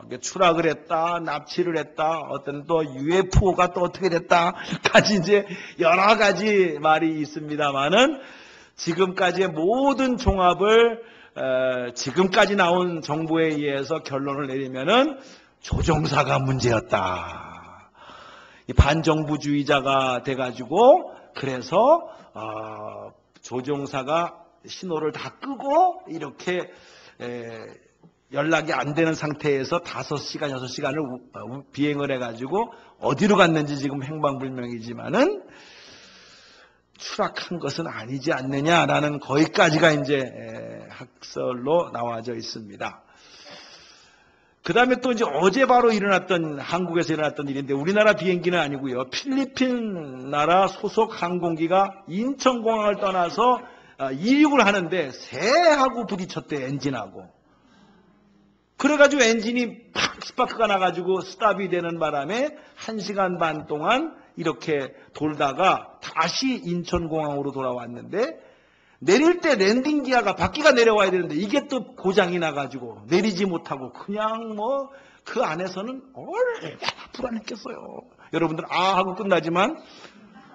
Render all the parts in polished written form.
그게 추락을 했다, 납치를 했다, 어떤 또 UFO가 또 어떻게 됐다까지 이제 여러 가지 말이 있습니다만은 지금까지의 모든 종합을 지금까지 나온 정보에 의해서 결론을 내리면은 조종사가 문제였다. 이 반정부주의자가 돼가지고 그래서 조종사가 신호를 다 끄고 이렇게 연락이 안 되는 상태에서 5시간, 6시간을 비행을 해가지고 어디로 갔는지 지금 행방불명이지만은 추락한 것은 아니지 않느냐라는 거기까지가 이제 학설로 나와져 있습니다. 그 다음에 또 이제 어제 바로 일어났던, 한국에서 일어났던 일인데 우리나라 비행기는 아니고요. 필리핀 나라 소속 항공기가 인천공항을 떠나서 이륙을 하는데 새하고 부딪혔대, 엔진하고. 그래가지고 엔진이 팍 스파크가 나가지고 스탑이 되는 바람에 1시간 반 동안 이렇게 돌다가 다시 인천공항으로 돌아왔는데 내릴 때 랜딩 기어가 바퀴가 내려와야 되는데 이게 또 고장이 나가지고 내리지 못하고 그냥 뭐 그 안에서는 얼마나 불안했겠어요. 여러분들 하고 끝나지만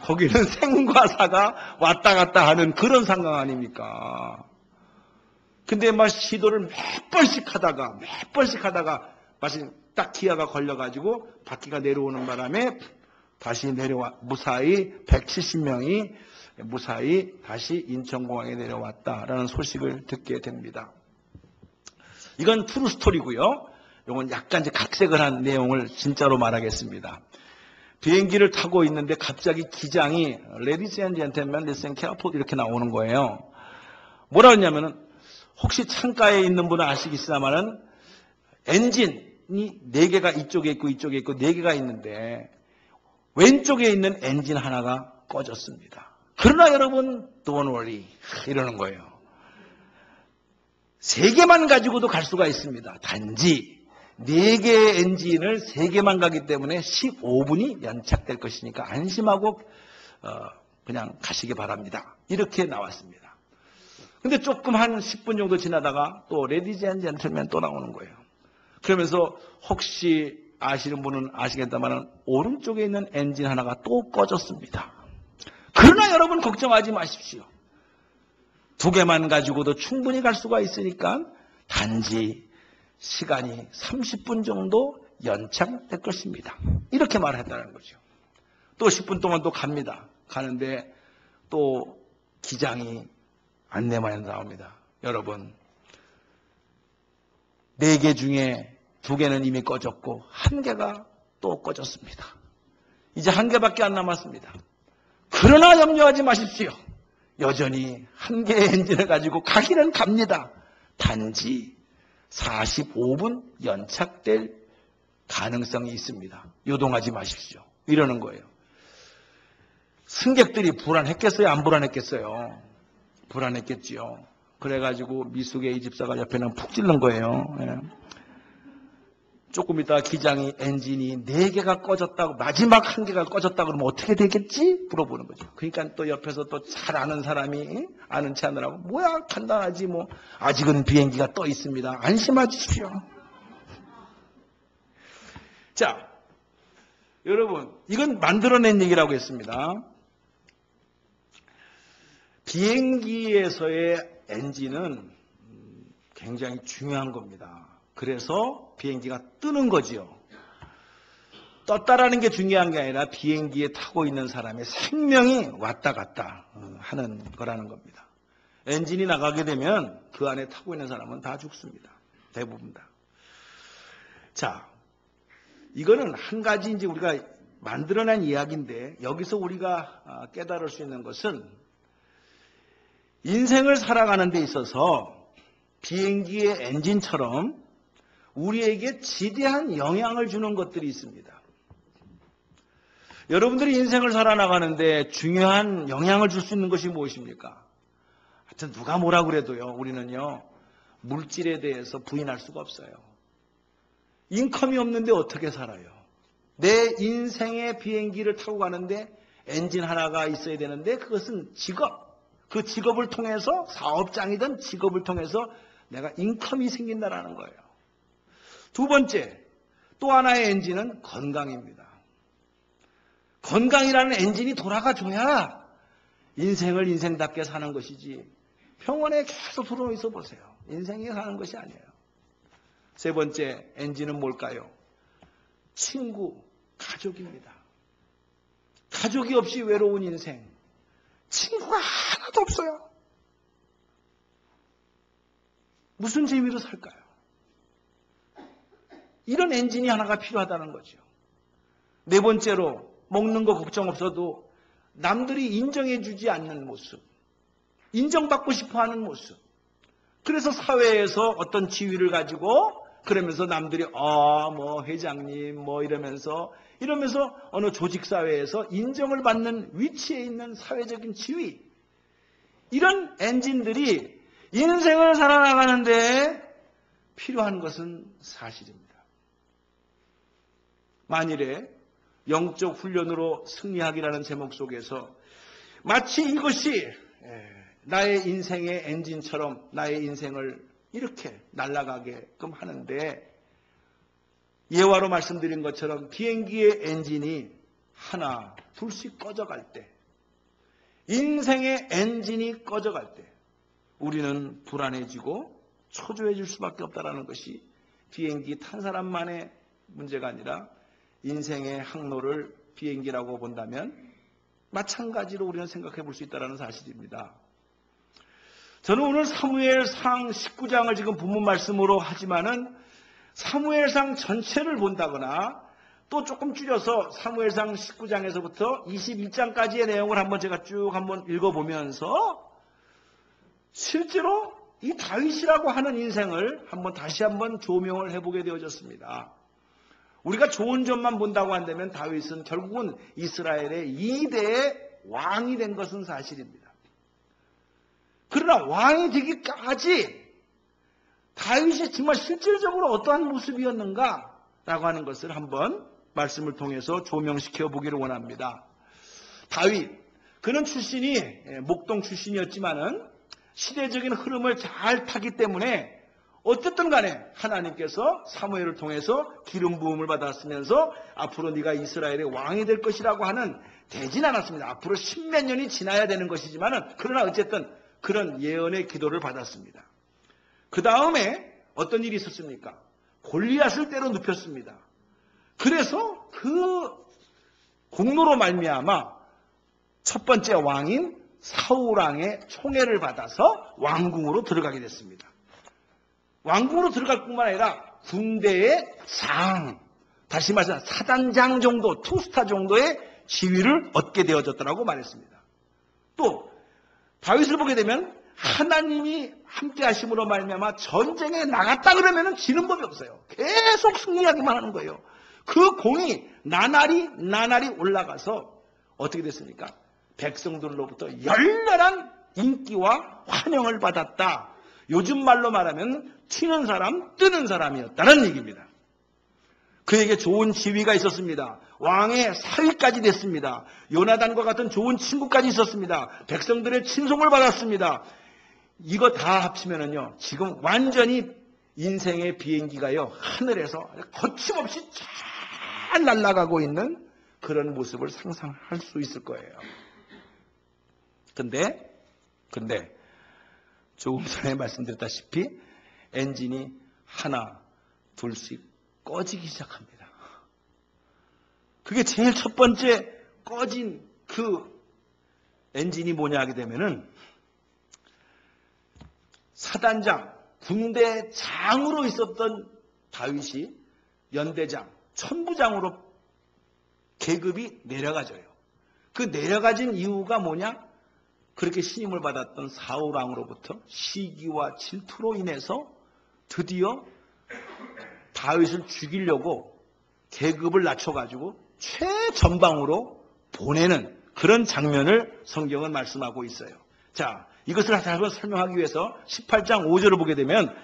거기는 생과 사가 왔다 갔다 하는 그런 상황 아닙니까? 근데 막 시도를 몇 번씩 하다가 마치 딱 기아가 걸려가지고 바퀴가 내려오는 바람에 다시 무사히 170명이 무사히 다시 인천공항에 내려왔다라는 소식을 듣게 됩니다. 이건 트루 스토리고요. 이건 약간 이제 각색을 한 내용을 진짜로 말하겠습니다. 비행기를 타고 있는데 갑자기 기장이 Ladies and gentlemen, listen carefully 이렇게 나오는 거예요. 뭐라 그러냐면은 혹시 창가에 있는 분은 아시겠습니다만은 엔진이 4개가 이쪽에 있고 4개가 있는데 왼쪽에 있는 엔진 하나가 꺼졌습니다. 그러나 여러분 don't worry 이러는 거예요. 3개만 가지고도 갈 수가 있습니다. 단지 4개의 엔진을 3개만 가기 때문에 15분이 연착될 것이니까 안심하고 그냥 가시기 바랍니다. 이렇게 나왔습니다. 근데 조금 한 10분 정도 지나다가 또 레디즈 앤 젠틀맨 또 나오는 거예요. 그러면서 혹시 아시는 분은 아시겠다만 오른쪽에 있는 엔진 하나가 또 꺼졌습니다. 그러나 여러분 걱정하지 마십시오. 2개만 가지고도 충분히 갈 수가 있으니까 단지 시간이 30분 정도 연장될 것입니다. 이렇게 말했다는 거죠. 또 10분 동안 또 갑니다. 가는데 또 기장이 안내만에 나옵니다. 여러분 4개 중에 2개는 이미 꺼졌고 1개가 또 꺼졌습니다. 이제 1개밖에 안 남았습니다. 그러나 염려하지 마십시오. 여전히 1개의 엔진을 가지고 가기는 갑니다. 단지 45분 연착될 가능성이 있습니다. 요동하지 마십시오. 이러는 거예요. 승객들이 불안했겠어요? 안 불안했겠어요? 불안했겠지요. 그래가지고 미숙의 이 집사가 옆에는 푹 찔른 거예요. 예. 조금 있다가 기장이 엔진이 4개가 꺼졌다고, 마지막 1개가 꺼졌다고 그러면 어떻게 되겠지? 물어보는 거죠. 그러니까 또 옆에서 또 잘 아는 사람이 아는 체 하느라고 뭐야 간단하지 뭐 아직은 비행기가 떠 있습니다. 안심하십시오. 자, 여러분 이건 만들어낸 얘기라고 했습니다. 비행기에서의 엔진은 굉장히 중요한 겁니다. 그래서 비행기가 뜨는 거지요. 떴다라는 게 중요한 게 아니라 비행기에 타고 있는 사람의 생명이 왔다 갔다 하는 거라는 겁니다. 엔진이 나가게 되면 그 안에 타고 있는 사람은 다 죽습니다. 대부분 다. 자, 이거는 한 가지 이제 우리가 만들어낸 이야기인데 여기서 우리가 깨달을 수 있는 것은 인생을 살아가는 데 있어서 비행기의 엔진처럼 우리에게 지대한 영향을 주는 것들이 있습니다. 여러분들이 인생을 살아나가는데 중요한 영향을 줄 수 있는 것이 무엇입니까? 하여튼 누가 뭐라 그래도요, 우리는요, 물질에 대해서 부인할 수가 없어요. 인컴이 없는데 어떻게 살아요? 내 인생의 비행기를 타고 가는데 엔진 하나가 있어야 되는데 그것은 직업. 그 직업을 통해서 사업장이든 직업을 통해서 내가 인컴이 생긴다라는 거예요. 두 번째, 또 하나의 엔진은 건강입니다. 건강이라는 엔진이 돌아가줘야 인생을 인생답게 사는 것이지 병원에 계속 들어와 있어 보세요. 인생이 사는 것이 아니에요. 세 번째 엔진은 뭘까요? 친구, 가족입니다. 가족이 없이 외로운 인생, 친구가 하나도 없어요. 무슨 재미로 살까요? 이런 엔진이 하나가 필요하다는 거죠. 네 번째로 먹는 거 걱정 없어도 남들이 인정해주지 않는 모습, 인정받고 싶어하는 모습. 그래서 사회에서 어떤 지위를 가지고 그러면서 남들이 뭐 회장님 뭐 이러면서 어느 조직 사회에서 인정을 받는 위치에 있는 사회적인 지위, 이런 엔진들이 인생을 살아나가는데 필요한 것은 사실입니다. 만일에 영적 훈련으로 승리하기라는 제목 속에서 마치 이것이 나의 인생의 엔진처럼 나의 인생을 이렇게 날아가게끔 하는데, 예화로 말씀드린 것처럼 비행기의 엔진이 하나 둘씩 꺼져갈 때, 인생의 엔진이 꺼져갈 때 우리는 불안해지고 초조해질 수밖에 없다는 것이 비행기 탄 사람만의 문제가 아니라 인생의 항로를 비행기라고 본다면 마찬가지로 우리는 생각해 볼 수 있다는 사실입니다. 저는 오늘 사무엘상 19장을 지금 본문 말씀으로 하지만은 사무엘상 전체를 본다거나 또 조금 줄여서 사무엘상 19장에서부터 21장까지의 내용을 한번 제가 쭉 한번 읽어보면서 실제로 이 다윗이라고 하는 인생을 다시 한번 조명을 해보게 되어졌습니다. 우리가 좋은 점만 본다고 한다면 다윗은 결국은 이스라엘의 2대의 왕이 된 것은 사실입니다. 그러나 왕이 되기까지 다윗이 정말 실질적으로 어떠한 모습이었는가라고 하는 것을 한번 말씀을 통해서 조명시켜 보기를 원합니다. 다윗, 그는 출신이 목동 출신이었지만은 시대적인 흐름을 잘 타기 때문에 어쨌든 간에 하나님께서 사무엘을 통해서 기름 부음을 받았으면서 앞으로 네가 이스라엘의 왕이 될 것이라고 하는, 되진 않았습니다. 앞으로 10몇 년이 지나야 되는 것이지만은 그러나 어쨌든 그런 예언의 기도를 받았습니다. 그 다음에 어떤 일이 있었습니까? 골리앗을 때려 눕혔습니다. 그래서 그 공로로 말미암아 첫 번째 왕인 사울왕의 총애를 받아서 왕궁으로 들어가게 됐습니다. 왕궁으로 들어갈 뿐만 아니라 군대의 장, 다시 말해서 사단장 정도, 투스타 정도의 지위를 얻게 되어졌다고 말했습니다. 또 다윗을 보게 되면 하나님이 함께 하심으로 말미암아 전쟁에 나갔다 그러면 지는 법이 없어요. 계속 승리하기만 하는 거예요. 그 공이 나날이 올라가서 어떻게 됐습니까? 백성들로부터 열렬한 인기와 환영을 받았다. 요즘 말로 말하면 튀는 사람, 뜨는 사람이었다는 얘기입니다. 그에게 좋은 지위가 있었습니다. 왕의 사위까지 됐습니다. 요나단과 같은 좋은 친구까지 있었습니다. 백성들의 친송을 받았습니다. 이거 다 합치면은요, 지금 완전히 인생의 비행기가요, 하늘에서 거침없이 잘 날아가고 있는 그런 모습을 상상할 수 있을 거예요. 근데 조금 전에 말씀드렸다시피 엔진이 하나 둘씩 꺼지기 시작합니다. 그게 제일 첫 번째 꺼진 그 엔진이 뭐냐 하게 되면은 사단장, 군대장으로 있었던 다윗이 연대장, 천부장으로 계급이 내려가져요. 그 내려가진 이유가 뭐냐? 그렇게 신임을 받았던 사울왕으로부터 시기와 질투로 인해서 드디어 다윗을 죽이려고 계급을 낮춰가지고 최전방으로 보내는 그런 장면을 성경은 말씀하고 있어요. 자, 이것을 다시 한번 설명하기 위해서 18장 5절을 보게 되면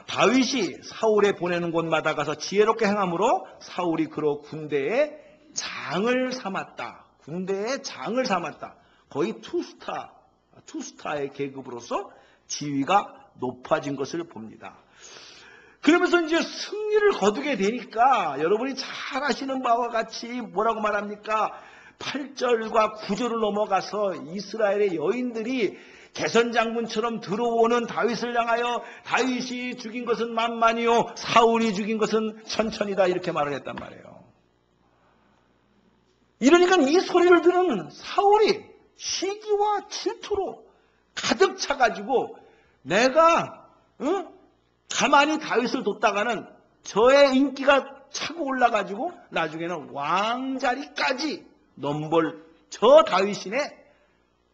다윗이 사울에 보내는 곳마다 가서 지혜롭게 행함으로 사울이 그로 군대의 장을 삼았다. 군대의 장을 삼았다. 거의 투스타의 계급으로서 지위가 높아진 것을 봅니다. 그러면서 이제 승리를 거두게 되니까 여러분이 잘 아시는 바와 같이 뭐라고 말합니까? 8절과 9절을 넘어가서 이스라엘의 여인들이 개선장군처럼 들어오는 다윗을 향하여 다윗이 죽인 것은 만만이요 사울이 죽인 것은 천천이다 이렇게 말을 했단 말이에요. 이러니까 이 소리를 들은 사울이 시기와 질투로 가득 차가지고 내가 가만히 다윗을 뒀다가는 저의 인기가 차고 올라가지고 나중에는 왕자리까지 넘볼 저 다윗이네.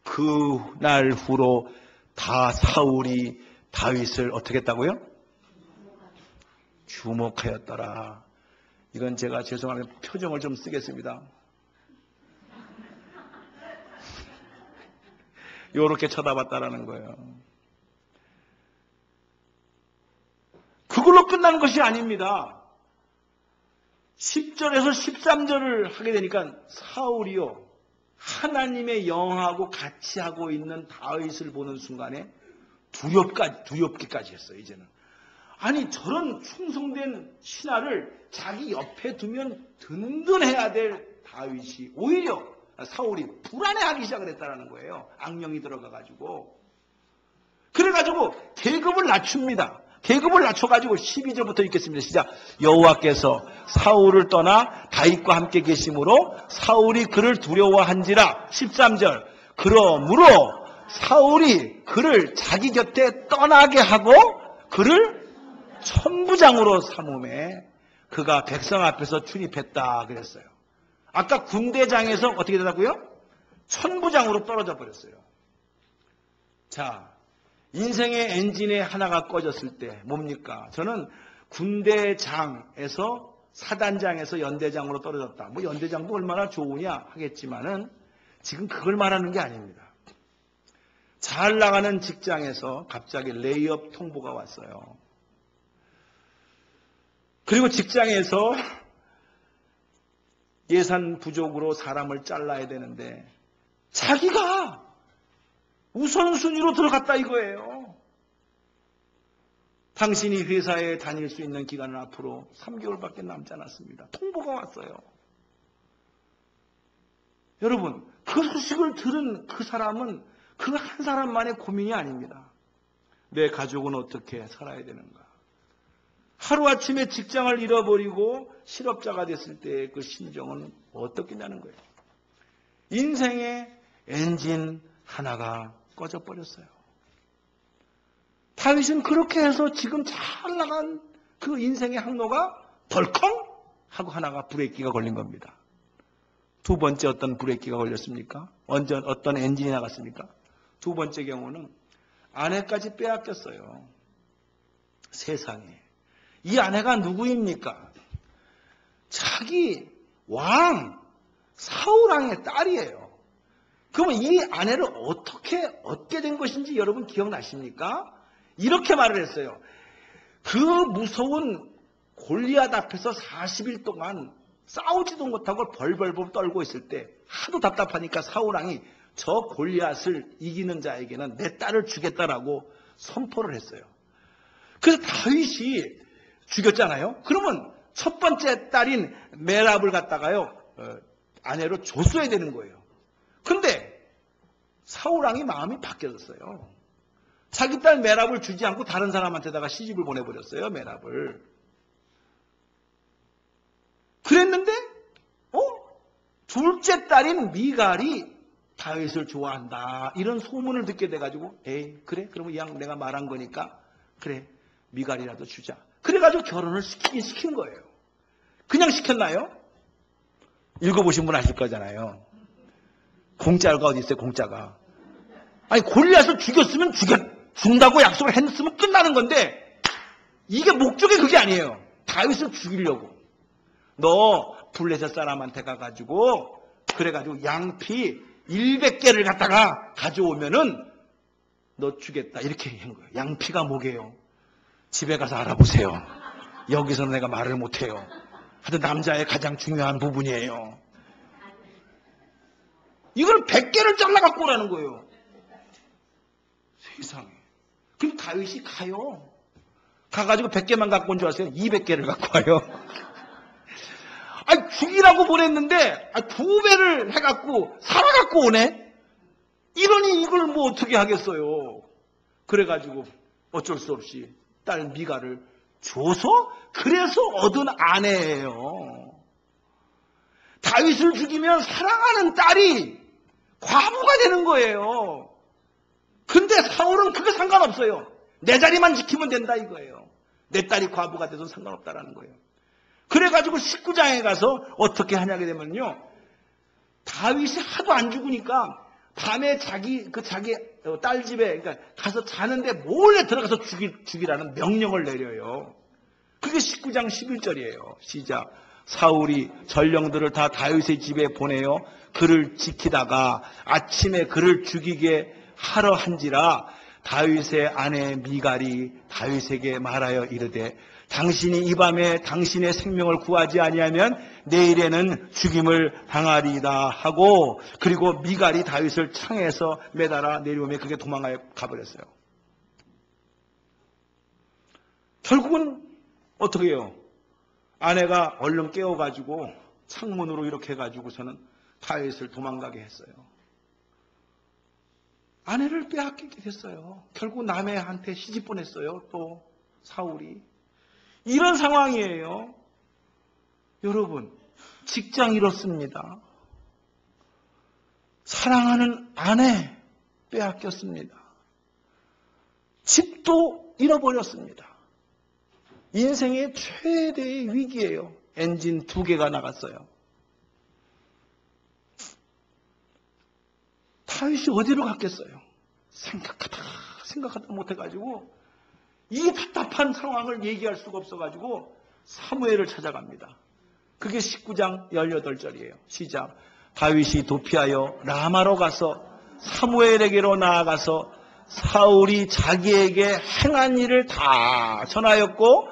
그날 후로 다 사울이 다윗을 어떻게 했다고요? 주목하였더라. 이건 제가 죄송하면 표정을 좀 쓰겠습니다. 요렇게 쳐다봤다라는 거예요. 그걸로 끝난 것이 아닙니다. 10절에서 13절을 하게 되니까 사울이요 하나님의 영하고 같이 하고 있는 다윗을 보는 순간에 두렵기까지 했어요. 이제는 아니 저런 충성된 신하를 자기 옆에 두면 든든해야 될 다윗이 오히려 사울이 불안해하기 시작을 했다는 거예요. 악령이 들어가가지고. 그래가지고 계급을 낮춥니다. 계급을 낮춰가지고 12절부터 읽겠습니다. 시작. 여호와께서 사울을 떠나 다윗과 함께 계심으로 사울이 그를 두려워한지라. 13절. 그러므로 사울이 그를 자기 곁에 떠나게 하고 그를 천부장으로 삼음에 그가 백성 앞에서 출입했다 그랬어요. 아까 군대장에서 어떻게 되다고요? 천부장으로 떨어져 버렸어요. 자, 인생의 엔진의 하나가 꺼졌을 때 뭡니까? 저는 군대장에서 사단장에서 연대장으로 떨어졌다. 뭐 연대장도 얼마나 좋으냐 하겠지만은 지금 그걸 말하는 게 아닙니다. 잘 나가는 직장에서 갑자기 레이업 통보가 왔어요. 그리고 직장에서 예산 부족으로 사람을 잘라야 되는데 자기가 우선순위로 들어갔다 이거예요. 당신이 회사에 다닐 수 있는 기간은 앞으로 3개월밖에 남지 않았습니다. 통보가 왔어요. 여러분, 그 소식을 들은 그 사람은 그 한 사람만의 고민이 아닙니다. 내 가족은 어떻게 살아야 되는가? 하루아침에 직장을 잃어버리고 실업자가 됐을 때 그 심정은 어떻겠냐는 거예요. 인생의 엔진 하나가 꺼져버렸어요. 다윗은 그렇게 해서 지금 잘 나간 그 인생의 항로가 덜컹 하고 하나가 브레이크가 걸린 겁니다. 두 번째 어떤 브레이크가 걸렸습니까? 어떤 엔진이 나갔습니까? 두 번째 경우는 아내까지 빼앗겼어요. 세상에. 이 아내가 누구입니까? 자기 왕 사울왕의 딸이에요. 그러면 이 아내를 어떻게 얻게 된 것인지 여러분 기억나십니까? 이렇게 말을 했어요. 그 무서운 골리앗 앞에서 40일 동안 싸우지도 못하고 벌벌벌 떨고 있을 때 하도 답답하니까 사울왕이 저 골리앗을 이기는 자에게는 내 딸을 주겠다라고 선포를 했어요. 그래서 다윗이 죽였잖아요. 그러면 첫 번째 딸인 메랍을 갖다가요 아내로 줬어야 되는 거예요. 근데 사울왕이 마음이 바뀌었어요. 자기 딸 메랍을 주지 않고 다른 사람한테다가 시집을 보내버렸어요. 메랍을. 그랬는데 둘째 딸인 미갈이 다윗을 좋아한다 이런 소문을 듣게 돼가지고 에이 그래 그러면 이 양 내가 말한 거니까 그래 미갈이라도 주자. 그래가지고 결혼을 시킨 거예요. 그냥 시켰나요? 읽어보신 분 아실 거잖아요. 공짜가 어디 있어요, 공짜가. 아니, 골리앗을 죽였으면 죽는다고 약속을 했으면 끝나는 건데, 이게 목적이 그게 아니에요. 다윗을 죽이려고. 너 블레셋 사람한테 가가지고, 그래가지고 양피 100개를 갖다가 가져오면은 너 주겠다. 이렇게 한 거예요. 양피가 뭐게요? 집에 가서 알아보세요. 여기서는 내가 말을 못해요. 하여튼 남자의 가장 중요한 부분이에요. 이걸 100개를 잘라갖고 오라는 거예요. 세상에. 그럼 다윗이 가요. 가가지고 100개만 갖고 온 줄 아세요? 200개를 갖고 와요. 아니, 죽이라고 보냈는데, 2배를 해갖고, 살아갖고 오네? 이러니 이걸 뭐 어떻게 하겠어요? 그래가지고 어쩔 수 없이 딸 미가를 줘서, 그래서 얻은 아내예요. 다윗을 죽이면 사랑하는 딸이 과부가 되는 거예요. 근데 사울은 그거 상관없어요. 내 자리만 지키면 된다 이거예요. 내 딸이 과부가 돼도 상관없다라는 거예요. 그래가지고 19장에 가서 어떻게 하냐게 되면요, 다윗이 하도 안 죽으니까 밤에 자기 딸 집에 그러니까 가서 자는데 몰래 들어가서 죽이라는 명령을 내려요. 그게 19장 11절이에요. 시작. 사울이 전령들을 다 다윗의 집에 보내요. 그를 지키다가 아침에 그를 죽이게 하러 한지라 다윗의 아내 미갈이 다윗에게 말하여 이르되 당신이 이 밤에 당신의 생명을 구하지 아니하면 내일에는 죽임을 당하리이다 하고, 그리고 미갈이 다윗을 창에서 매달아 내려오며 그게 도망하여 가버렸어요. 결국은 어떻게 해요? 아내가 얼른 깨워가지고 창문으로 이렇게 해가지고서는 다윗을 도망가게 했어요. 아내를 빼앗기게 됐어요. 결국 남애한테 시집 보냈어요. 또 사울이. 이런 상황이에요. 여러분, 직장 잃었습니다. 사랑하는 아내 빼앗겼습니다. 집도 잃어버렸습니다. 인생의 최대의 위기예요. 엔진 2개가 나갔어요. 다윗이 어디로 갔겠어요? 생각하다 못해가지고 이 답답한 상황을 얘기할 수가 없어가지고 사무엘을 찾아갑니다. 그게 19장 18절이에요. 시작. 다윗이 도피하여 라마로 가서 사무엘에게로 나아가서 사울이 자기에게 행한 일을 다 전하였고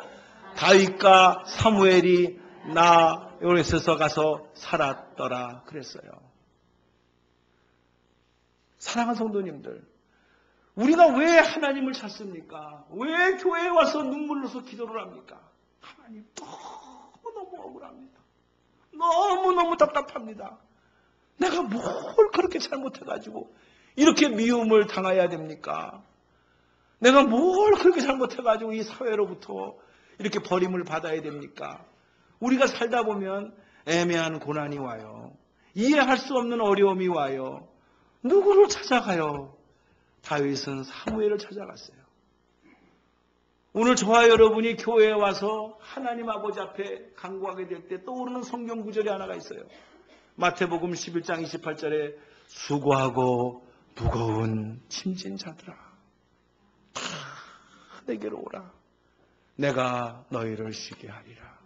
다윗과 사무엘이 나요레스에서 가서 살았더라 그랬어요. 사랑하는 성도님들, 우리가 왜 하나님을 찾습니까? 왜 교회에 와서 눈물로서 기도를 합니까? 하나님 너무너무 억울합니다. 너무너무 답답합니다. 내가 뭘 그렇게 잘못해가지고 이렇게 미움을 당해야 됩니까? 내가 뭘 그렇게 잘못해가지고 이 사회로부터 이렇게 버림을 받아야 됩니까? 우리가 살다 보면 애매한 고난이 와요. 이해할 수 없는 어려움이 와요. 누구를 찾아가요? 다윗은 사무엘을 찾아갔어요. 오늘 저와 여러분이 교회에 와서 하나님 아버지 앞에 간구하게 될 때 떠오르는 성경 구절이 하나가 있어요. 마태복음 11장 28절에 수고하고 무거운 짐진 자들아 다 내게로 오라. 내가 너희를 쉬게 하리라.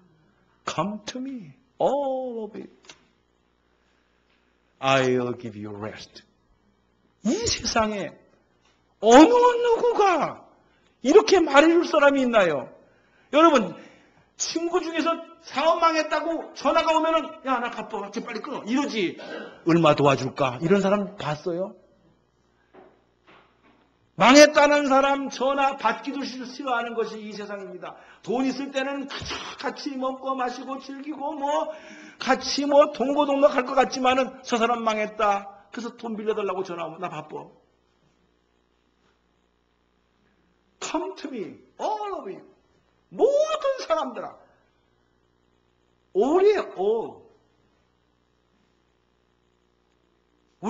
Come to me, all of it. I'll give you rest. 이 세상에 어느 누구가 이렇게 말해줄 사람이 있나요? 여러분, 친구 중에서 사업 망했다고 전화가 오면은 야, 나 바빠, 빨리 끊어 이러지. 얼마 도와줄까? 이런 사람 봤어요? 망했다는 사람 전화 받기도 싫어하는 것이 이 세상입니다. 돈 있을 때는 같이 먹고 마시고 즐기고 같이 동고동락 할 것 같지만은 저 사람 망했다. 그래서 돈 빌려달라고 전화하면 나 바빠. Come to me, all of you. 모든 사람들아. 우리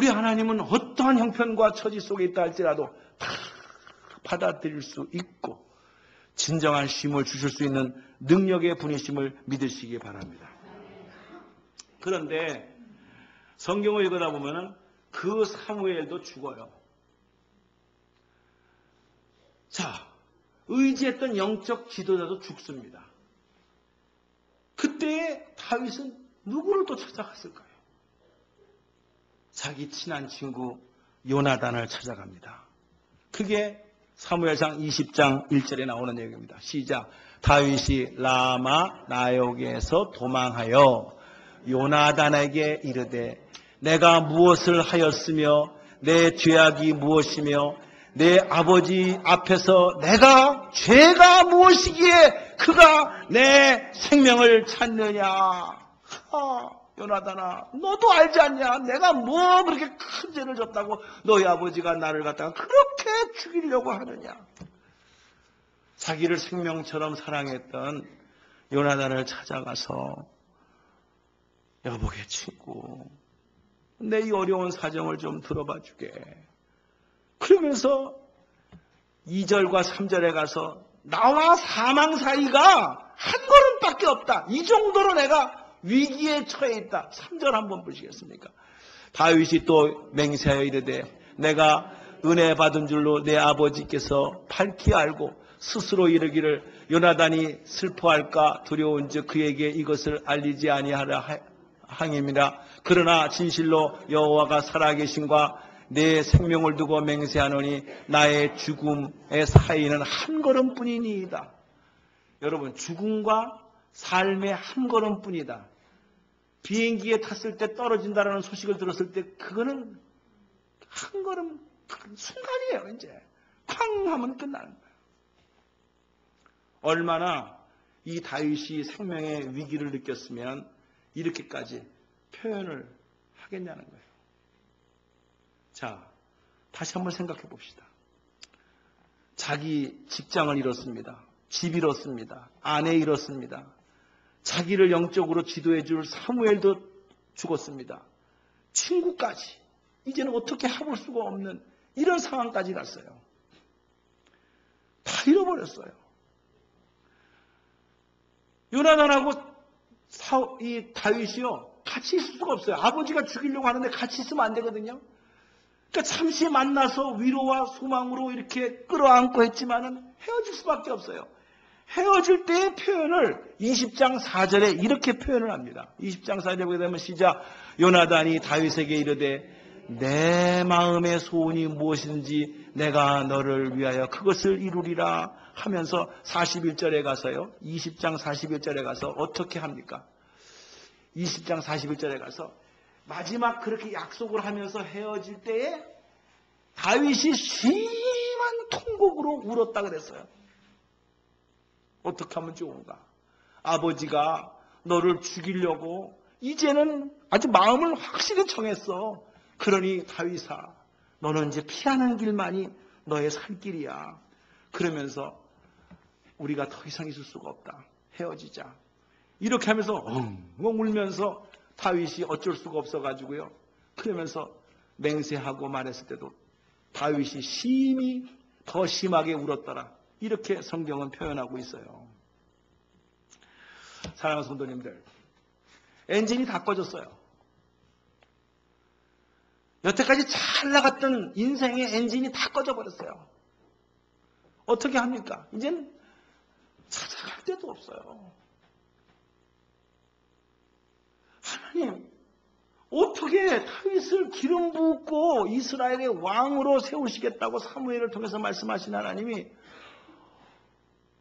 하나님은 어떠한 형편과 처지 속에 있다 할지라도 다 받아들일 수 있고 진정한 쉼을 주실 수 있는 능력의 분이심을 믿으시기 바랍니다. 그런데 성경을 읽어다 보면은 그 사무엘도 죽어요. 자, 의지했던 영적 지도자도 죽습니다. 그때 다윗은 누구를 또 찾아갔을까요? 자기 친한 친구 요나단을 찾아갑니다. 그게 사무엘상 20장 1절에 나오는 얘기입니다. 시작. 다윗이 라마 나역에서 도망하여 요나단에게 이르되 내가 무엇을 하였으며 내 죄악이 무엇이며 내 아버지 앞에서 내가 죄가 무엇이기에 그가 내 생명을 찾느냐. 요나단아, 너도 알지 않냐? 내가 뭐 그렇게 큰 죄를 졌다고 너희 아버지가 나를 갖다가 그렇게 죽이려고 하느냐. 자기를 생명처럼 사랑했던 요나단을 찾아가서 여보게 친구, 내 이 어려운 사정을 좀 들어봐 주게. 그러면서 2절과 3절에 가서 나와 사망 사이가 한 걸음밖에 없다. 이 정도로 내가 위기에 처해 있다. 3절 한번 보시겠습니까? 다윗이 또 맹세하여 이르되 내가 은혜 받은 줄로 내 아버지께서 밝히 알고 스스로 이르기를 요나단이 슬퍼할까 두려운즉 그에게 이것을 알리지 아니하라 항임이라. 그러나 진실로 여호와가 살아계신과 내 생명을 두고 맹세하노니 나의 죽음의 사이는 한 걸음뿐이니이다. 여러분, 죽음과 삶의 한 걸음뿐이다. 비행기에 탔을 때 떨어진다라는 소식을 들었을 때 그거는 한 걸음 순간이에요. 이제 쾅 하면 끝나는 거예요. 얼마나 이 다윗이 생명의 위기를 느꼈으면 이렇게까지 표현을 하겠냐는 거예요. 자, 다시 한번 생각해 봅시다. 자기 직장을 잃었습니다. 집 잃었습니다. 아내 잃었습니다. 자기를 영적으로 지도해 줄 사무엘도 죽었습니다. 친구까지 이제는 어떻게 해볼 수가 없는 이런 상황까지 갔어요. 다 잃어버렸어요. 요나단하고 이 다윗이요 같이 있을 수가 없어요. 아버지가 죽이려고 하는데 같이 있으면 안 되거든요. 그러니까 잠시 만나서 위로와 소망으로 이렇게 끌어안고 했지만은 헤어질 수밖에 없어요. 헤어질 때의 표현을 20장 4절에 이렇게 표현을 합니다. 20장 4절에 보게 되면 시작. 요나단이 다윗에게 이르되 내 마음의 소원이 무엇인지 내가 너를 위하여 그것을 이루리라 하면서 41절에 가서요. 20장 41절에 가서 어떻게 합니까? 20장 41절에 가서 마지막 그렇게 약속을 하면서 헤어질 때에 다윗이 심한 통곡으로 울었다 그랬어요. 어떻게 하면 좋은가? 아버지가 너를 죽이려고 이제는 아주 마음을 확실히 정했어. 그러니 다윗아, 너는 이제 피하는 길만이 너의 살 길이야. 그러면서 우리가 더 이상 있을 수가 없다. 헤어지자. 이렇게 하면서 엉엉 울면서 다윗이 어쩔 수가 없어가지고요. 그러면서 맹세하고 말했을 때도 다윗이 심히 더 심하게 울었더라. 이렇게 성경은 표현하고 있어요. 사랑하는 성도님들, 엔진이 다 꺼졌어요. 여태까지 잘 나갔던 인생의 엔진이 다 꺼져버렸어요. 어떻게 합니까? 이제는 찾아갈 데도 없어요. 하나님, 어떻게 다윗을 기름 붓고 이스라엘의 왕으로 세우시겠다고 사무엘을 통해서 말씀하신 하나님이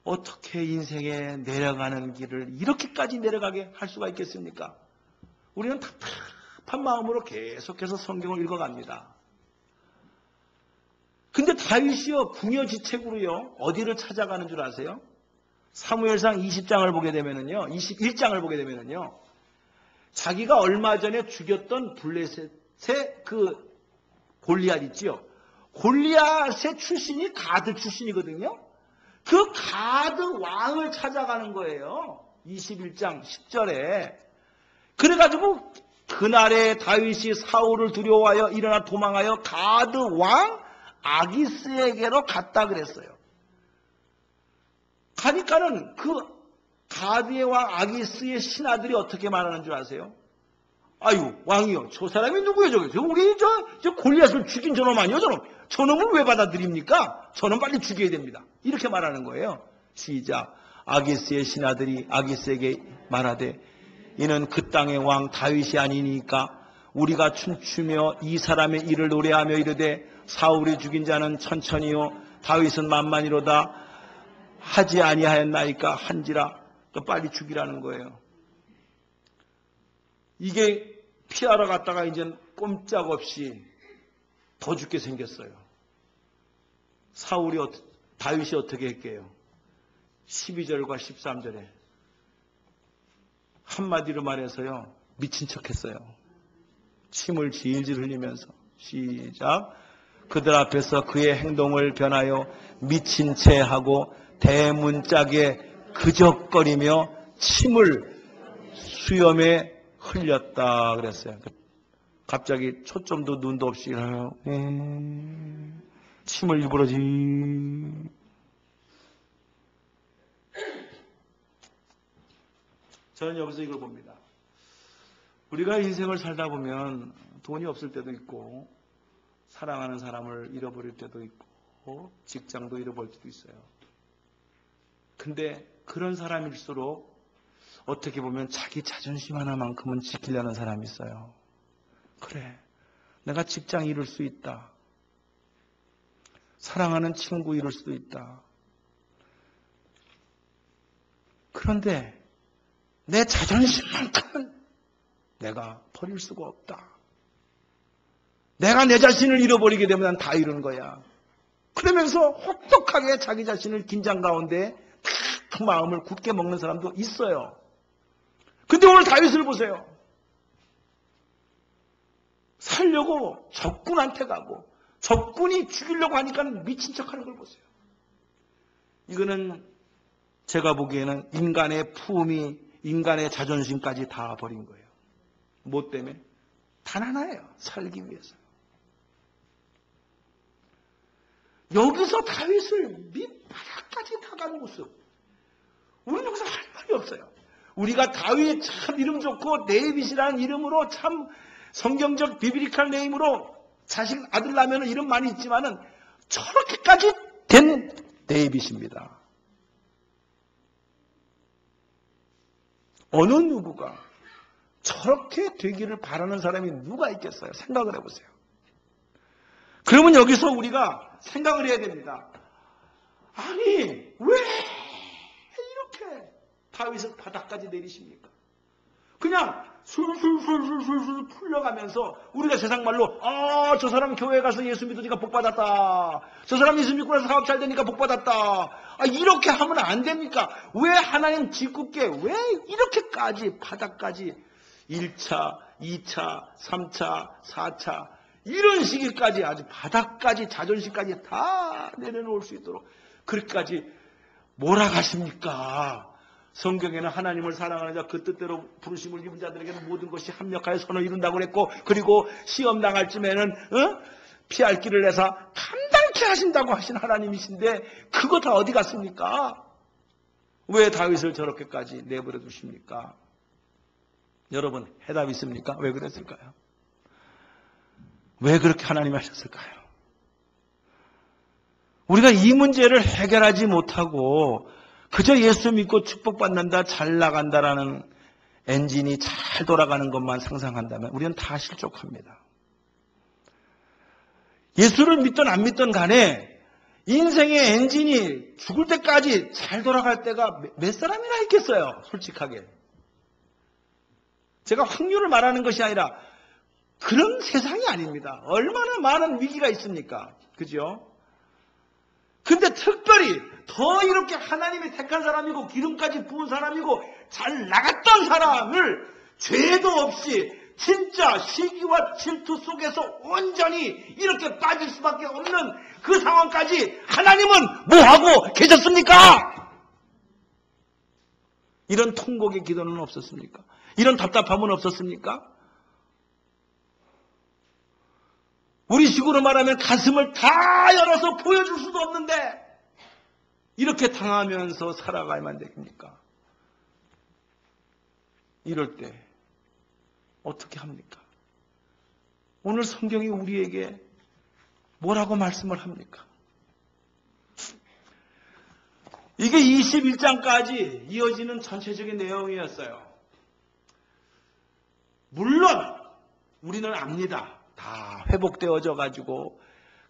어떻게 인생에 내려가는 길을 이렇게까지 내려가게 할 수가 있겠습니까? 우리는 답답한 마음으로 계속해서 성경을 읽어갑니다. 근데 다윗이요, 궁여지책으로요, 어디를 찾아가는 줄 아세요? 사무엘상 20장을 보게 되면은요, 21장을 보게 되면은요, 자기가 얼마 전에 죽였던 블레셋의 그 골리앗 있지요. 골리앗의 출신이 가드 출신이거든요. 그 가드 왕을 찾아가는 거예요. 21장 10절에. 그래가지고 그날에 다윗이 사울을 두려워하여 일어나 도망하여 가드 왕 아기스에게로 갔다 그랬어요. 가니까는 그 가드의 왕 아기스의 신하들이 어떻게 말하는 줄 아세요? 아유, 왕이요, 저 사람이 누구예요? 우리 저 골리앗을 죽인 저놈 아니요, 저놈. 저놈을 왜 받아들입니까? 저놈 빨리 죽여야 됩니다. 이렇게 말하는 거예요. 시작. 아기스의 신하들이 아기스에게 말하되 이는 그 땅의 왕 다윗이 아니니까 우리가 춤추며 이 사람의 일을 노래하며 이르되 사울이 죽인 자는 천천히요 다윗은 만만히로다 하지 아니하였나이까 한지라. 빨리 죽이라는 거예요. 이게 피하러 갔다가 이제 꼼짝없이 더 죽게 생겼어요. 다윗이 어떻게 했게요? 12절과 13절에 한마디로 말해서요, 미친 척 했어요. 침을 질질 흘리면서. 시작. 그들 앞에서 그의 행동을 변하여 미친 채 하고 대문짝에 그적거리며 침을 수염에 흘렸다 그랬어요. 갑자기 초점도 눈도 없이 침을 입으러지. 저는 여기서 이걸 봅니다. 우리가 인생을 살다 보면 돈이 없을 때도 있고 사랑하는 사람을 잃어버릴 때도 있고 직장도 잃어버릴 때도 있어요. 근데 그런 사람일수록 어떻게 보면 자기 자존심 하나만큼은 지키려는 사람이 있어요. 그래, 내가 직장 잃을 수 있다. 사랑하는 친구 잃을 수도 있다. 그런데 내 자존심만큼은 내가 버릴 수가 없다. 내가 내 자신을 잃어버리게 되면 난 다 잃은 거야. 그러면서 혹독하게 자기 자신을 긴장 가운데 탁 마음을 굳게 먹는 사람도 있어요. 근데 오늘 다윗을 보세요. 살려고 적군한테 가고 적군이 죽이려고 하니까 미친 척하는 걸 보세요. 이거는 제가 보기에는 인간의 품위, 인간의 자존심까지 다 버린 거예요. 뭐 때문에? 단 하나예요. 살기 위해서. 여기서 다윗을 밑바닥까지 다가는 모습. 우리는 여기서 할 말이 없어요. 우리가 다윗 참 이름 좋고 데이빗이라는 이름으로 참 성경적 비비리칼 네임으로 자식 아들 낳으면 이름 많이 있지만은 저렇게까지 된 데이빗입니다. 어느 누구가 저렇게 되기를 바라는 사람이 누가 있겠어요? 생각을 해보세요. 그러면 여기서 우리가 생각을 해야 됩니다. 아니, 왜 이렇게 다윗을 바닥까지 내리십니까? 그냥 술술술술술 풀려가면서 우리가 세상 말로 저 사람 교회 가서 예수 믿으니까 복 받았다. 저 사람 예수 믿고 나서 사업 잘 되니까 복 받았다. 이렇게 하면 안 됩니까? 왜 하나님 짓궂게 왜 이렇게까지 바닥까지 1차, 2차, 3차, 4차 이런 시기까지 아주 바닥까지 자존심까지 다 내려놓을 수 있도록 그렇게까지 몰아가십니까? 성경에는 하나님을 사랑하는 자 그 뜻대로 부르심을 입은 자들에게는 모든 것이 합력하여 선을 이룬다고 그랬고 그리고 시험 당할 쯤에는 피할 길을 내서 감당케 하신다고 하신 하나님이신데 그거 다 어디 갔습니까? 왜 다윗을 저렇게까지 내버려 두십니까? 여러분 해답이 있습니까? 왜 그랬을까요? 왜 그렇게 하나님이 하셨을까요? 우리가 이 문제를 해결하지 못하고 그저 예수 믿고 축복받는다, 잘 나간다라는 엔진이 잘 돌아가는 것만 상상한다면 우리는 다 실족합니다. 예수를 믿든 안 믿든 간에 인생의 엔진이 죽을 때까지 잘 돌아갈 때가 몇 사람이나 있겠어요, 솔직하게. 제가 확률을 말하는 것이 아니라 그런 세상이 아닙니다. 얼마나 많은 위기가 있습니까? 그죠? 근데 특별히 더 이렇게 하나님이 택한 사람이고 기름까지 부은 사람이고 잘 나갔던 사람을 죄도 없이 진짜 시기와 질투 속에서 온전히 이렇게 빠질 수밖에 없는 그 상황까지 하나님은 뭐하고 계셨습니까? 이런 통곡의 기도는 없었습니까? 이런 답답함은 없었습니까? 우리 식으로 말하면 가슴을 다 열어서 보여줄 수도 없는데 이렇게 당하면서 살아가야만 됩니까? 이럴 때 어떻게 합니까? 오늘 성경이 우리에게 뭐라고 말씀을 합니까? 이게 21장까지 이어지는 전체적인 내용이었어요. 물론 우리는 압니다. 다 회복되어져 가지고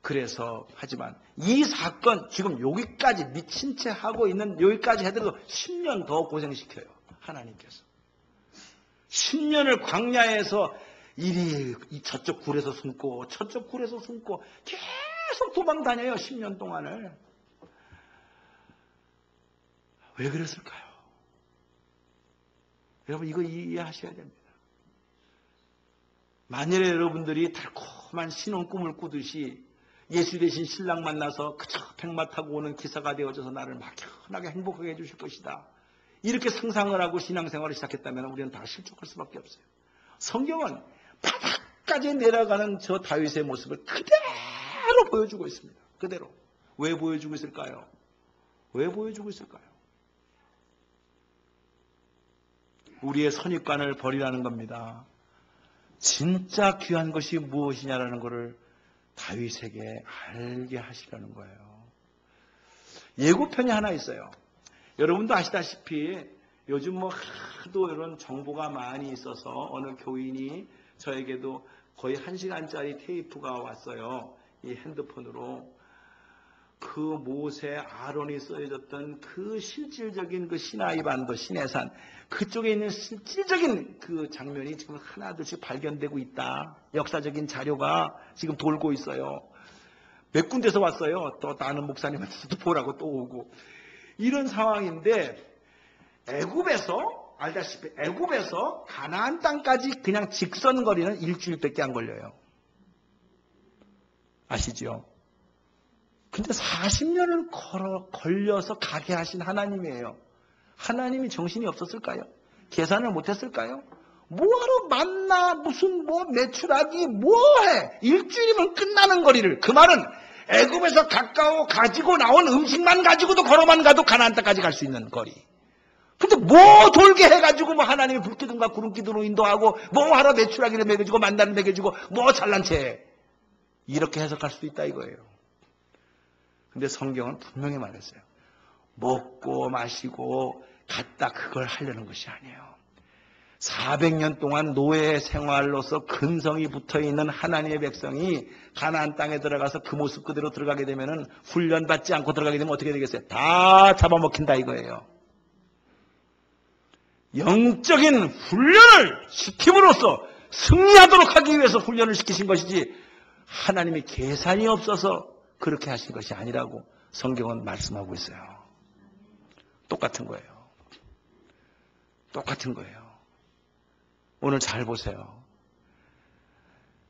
그래서 하지만 이 사건 지금 여기까지 미친 채 하고 있는 여기까지 해도 10년 더 고생시켜요. 하나님께서 10년을 광야에서 이리 저쪽 굴에서 숨고 저쪽 굴에서 숨고 계속 도망 다녀요. 10년 동안을. 왜 그랬을까요? 여러분 이거 이해하셔야 됩니다. 만일에 여러분들이 달콤한 신혼 꿈을 꾸듯이 예수 대신 신랑 만나서 그저 백마 타고 오는 기사가 되어져서 나를 막연하게 행복하게 해주실 것이다. 이렇게 상상을 하고 신앙생활을 시작했다면 우리는 다 실족할 수밖에 없어요. 성경은 바닥까지 내려가는 저 다윗의 모습을 그대로 보여주고 있습니다. 그대로. 왜 보여주고 있을까요? 왜 보여주고 있을까요? 우리의 선입관을 버리라는 겁니다. 진짜 귀한 것이 무엇이냐라는 것을 다윗에게 알게 하시려는 거예요. 예고편이 하나 있어요. 여러분도 아시다시피 요즘 하도 이런 정보가 많이 있어서 어느 교인이 저에게도 거의 1시간짜리 테이프가 왔어요. 이 핸드폰으로. 그 모세 아론이 쓰여졌던 그 실질적인 그 시나이 반도 시내산 그쪽에 있는 실질적인 그 장면이 지금 하나둘씩 발견되고 있다. 역사적인 자료가 지금 돌고 있어요. 몇 군데서 왔어요. 또 나는 목사님한테도 보라고 또 오고. 이런 상황인데 애굽에서 알다시피 애굽에서 가나안 땅까지 그냥 직선 거리는 일주일밖에 안 걸려요. 아시죠? 근데 40년을 걸려서 가게 하신 하나님이에요. 하나님이 정신이 없었을까요? 계산을 못했을까요? 뭐하러 만나 무슨 매출하기 뭐해? 일주일이면 끝나는 거리를. 그 말은 애굽에서 가까워 가지고 나온 음식만 가지고도 걸어만 가도 가나안 땅까지 갈 수 있는 거리. 근데 돌게 해가지고 하나님이 불기둥과 구름기둥으로 인도하고 뭐하러 매출하기를 먹여주고 만나를 먹여주고 잘난 채 이렇게 해석할 수도 있다 이거예요. 근데 성경은 분명히 말했어요. 먹고 마시고 갔다 그걸 하려는 것이 아니에요. 400년 동안 노예 생활로서 근성이 붙어있는 하나님의 백성이 가나안 땅에 들어가서 그 모습 그대로 들어가게 되면 훈련받지 않고 들어가게 되면 어떻게 되겠어요? 다 잡아먹힌다 이거예요. 영적인 훈련을 시킴으로써 승리하도록 하기 위해서 훈련을 시키신 것이지 하나님이 계산이 없어서 그렇게 하신 것이 아니라고 성경은 말씀하고 있어요. 똑같은 거예요. 똑같은 거예요. 오늘 잘 보세요.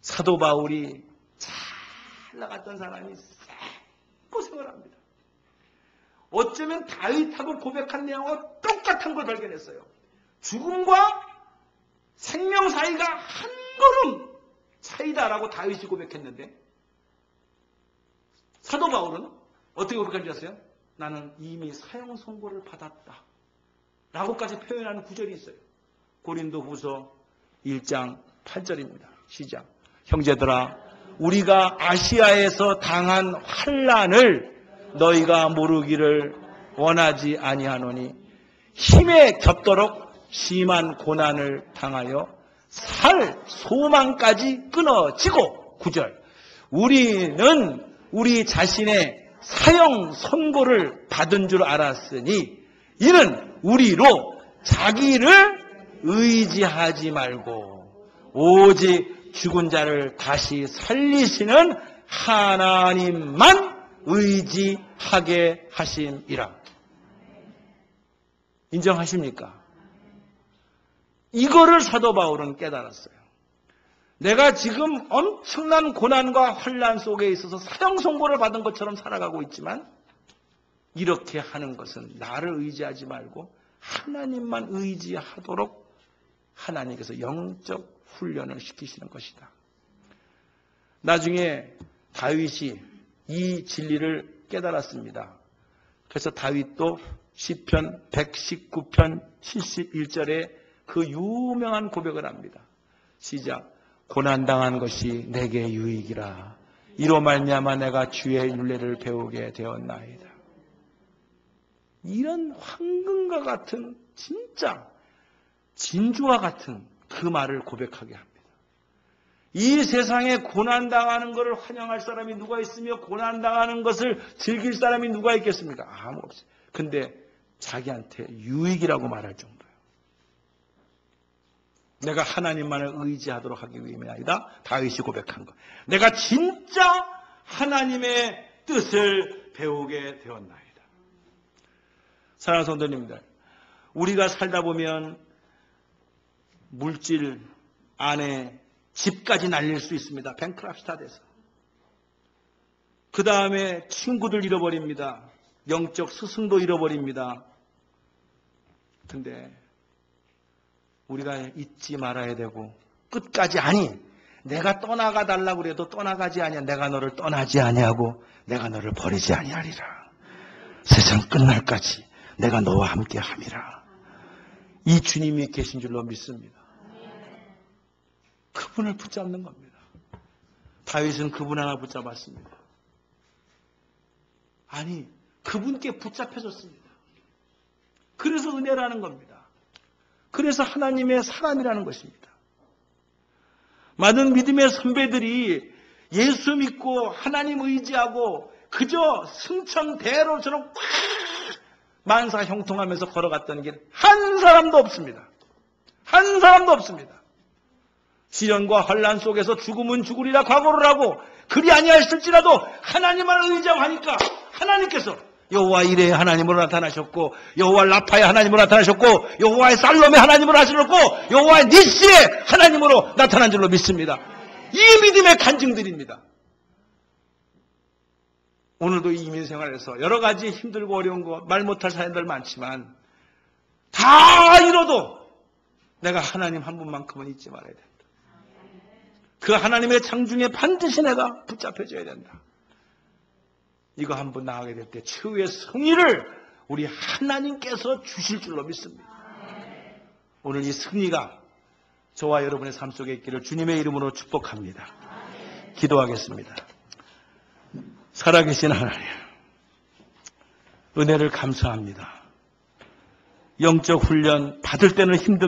사도 바울이 잘 나갔던 사람이 고생을 합니다. 어쩌면 다윗하고 고백한 내용과 똑같은 걸 발견했어요. 죽음과 생명 사이가 한 걸음 차이다라고 다윗이 고백했는데 사도 바울은 어떻게 고백한지 아세요? 나는 이미 사형 선고를 받았다 라고까지 표현하는 구절이 있어요. 고린도후서 1장 8절입니다. 시작. 형제들아 우리가 아시아에서 당한 환난을 너희가 모르기를 원하지 아니하노니 힘에 겹도록 심한 고난을 당하여 살 소망까지 끊어지고 9절 우리는 우리 자신의 사형 선고를 받은 줄 알았으니 이는 우리로 자기를 의지하지 말고 오직 죽은 자를 다시 살리시는 하나님만 의지하게 하심이라. 인정하십니까? 이거를 사도 바울은 깨달았어요. 내가 지금 엄청난 고난과 환난 속에 있어서 사형 선고를 받은 것처럼 살아가고 있지만 이렇게 하는 것은 나를 의지하지 말고 하나님만 의지하도록 하나님께서 영적 훈련을 시키시는 것이다. 나중에 다윗이 이 진리를 깨달았습니다. 그래서 다윗도 시편 119편 71절에 그 유명한 고백을 합니다. 시작. 고난당한 것이 내게 유익이라. 이로 말미암아 내가 주의 율례를 배우게 되었나이다. 이런 황금과 같은 진짜 진주와 같은 그 말을 고백하게 합니다. 이 세상에 고난당하는 것을 환영할 사람이 누가 있으며 고난당하는 것을 즐길 사람이 누가 있겠습니까? 아무 없어요. 근데 자기한테 유익이라고 말할 정도예요. 내가 하나님만을 의지하도록 하기 위함이 아니라 다윗이 고백한 것. 내가 진짜 하나님의 뜻을 배우게 되었나이다. 사랑하는 성도님들, 우리가 살다 보면 물질 안에 집까지 날릴 수 있습니다. 뱅크랍스타 돼서. 그 다음에 친구들 잃어버립니다. 영적 스승도 잃어버립니다. 근데 우리가 잊지 말아야 되고 끝까지 아니 내가 떠나가 달라고 그래도 떠나가지 아니야. 내가 너를 떠나지 아니하고 내가 너를 버리지 아니하리라. 세상 끝날까지 내가 너와 함께 함이라. 이 주님이 계신 줄로 믿습니다. 그분을 붙잡는 겁니다. 다윗은 그분 하나 붙잡았습니다. 아니 그분께 붙잡혀졌습니다. 그래서 은혜라는 겁니다. 그래서 하나님의 사람이라는 것입니다. 많은 믿음의 선배들이 예수 믿고 하나님 의지하고 그저 승천대로처럼 꽉 만사 형통하면서 걸어갔던 길 한 사람도 없습니다. 한 사람도 없습니다. 시련과 환난 속에서 죽으면 죽으리라 각오를 하고 그리 아니하실지라도 하나님만 의지하고 하니까 하나님께서 여호와 이레의 하나님으로 나타나셨고 여호와 라파의 하나님으로 나타나셨고 여호와의 살롬의 하나님으로 하셨고 여호와의 니시의 하나님으로 나타난 줄로 믿습니다. 이 믿음의 간증들입니다. 오늘도 이 이민생활에서 여러 가지 힘들고 어려운 거 말 못할 사연들 많지만 다 이뤄도 내가 하나님 한 분만큼은 잊지 말아야 된다. 그 하나님의 창중에 반드시 내가 붙잡혀져야 된다. 이거 한번 나가게 될 때 최후의 승리를 우리 하나님께서 주실 줄로 믿습니다. 오늘 이 승리가 저와 여러분의 삶 속에 있기를 주님의 이름으로 축복합니다. 기도하겠습니다. 살아계신 하나님, 은혜를 감사합니다. 영적 훈련 받을 때는 힘듭니다.